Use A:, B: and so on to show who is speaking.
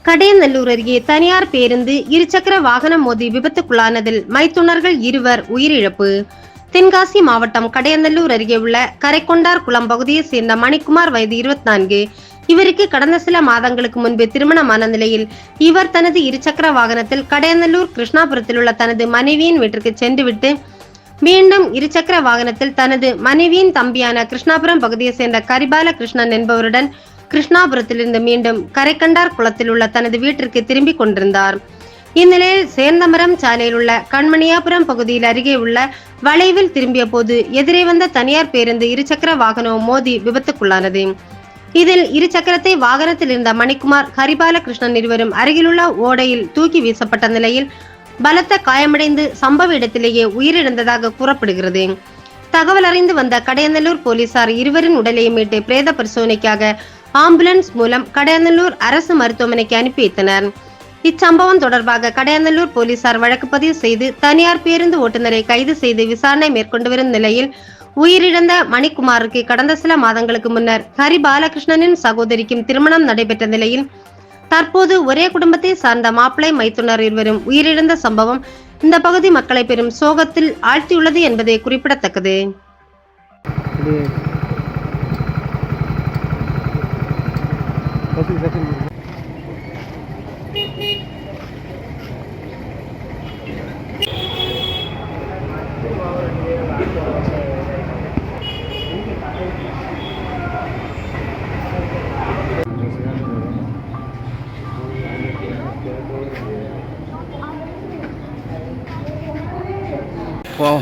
A: கடையநல்லூர் அருகே தனியார் பேருந்து இருசக்கர வாகனம் மோதி விபத்துக்குள்ளானதில் மைத்துனர்கள் இருவர் உயிரிழப்பு. தென்காசி மாவட்டம் கடையநல்லூர் அருகே உள்ள கரைக்கொண்டார் குளம் பகுதியை சேர்ந்த மணிக்குமார், வயது 24. இவருக்கு கடந்த சில மாதங்களுக்கு முன்பு திருமணமான நிலையில் இவர் தனது இருசக்கர வாகனத்தில் கடையநல்லூர் கிருஷ்ணாபுரத்தில் உள்ள தனது மனைவியின் வீட்டிற்கு சென்றுவிட்டு மீண்டும் இருசக்கர வாகனத்தில் தனது மனைவியின் தம்பியான கிருஷ்ணாபுரம் பகுதியை சேர்ந்த கரிபால கிருஷ்ணன் என்பவருடன் கிருஷ்ணாபுரத்திலிருந்து மீண்டும் கரைக்கண்டார் குளத்தில் உள்ள தனது வீட்டிற்கு திரும்பிக் கொண்டிருந்தார். இந்நிலையில் சேர்ந்தமரம் சாலையில் உள்ள கண்மணியாபுரம் பகுதியில் அருகே உள்ள வளைவில் திரும்பிய போது எதிரே வந்த தனியார் பேருந்து இருசக்கர வாகனம் மோதி விபத்துக்குள்ளானது. இதில் இருசக்கரத்தை வாகனத்தில் இருந்த மணிக்குமார், கரிபால கிருஷ்ணன் இருவரும் அருகிலுள்ள ஓடையில் தூக்கி வீசப்பட்ட நிலையில் பலத்த காயமடைந்து சம்பவ இடத்திலேயே உயிரிழந்ததாக கூறப்படுகிறது. தகவல் அறிந்து வந்த கடையநல்லூர் போலீசார் இருவரின் உடலை மீட்டு பிரேத பரிசோதனைக்காக ஆம்புலன்ஸ் மூலம் கடையநல்லூர் அரசு மருத்துவமனைக்கு அனுப்பி வைத்தனர். இச்சம்பவம் தொடர்பாக கடையநல்லூர் போலீசார் வழக்கு பதிவு செய்து தனியார் பேருந்து ஓட்டுநரை கைது செய்து விசாரணை மேற்கொண்டு வரும் நிலையில் உயிரிழந்த மணிக்குமாருக்கு கடந்த சில மாதங்களுக்கு முன்னர் ஹரிபாலகிருஷ்ணனின் சகோதரிக்கும் திருமணம் நடைபெற்ற நிலையில் தற்போது ஒரே குடும்பத்தை சார்ந்த மாப்பிள்ளை மைத்துனர் இருவரும் உயிரிழந்த சம்பவம் இந்த பகுதி மக்களை பெரும் சோகத்தில் ஆழ்த்தியுள்ளது என்பது குறிப்பிடத்தக்கது.
B: Wow.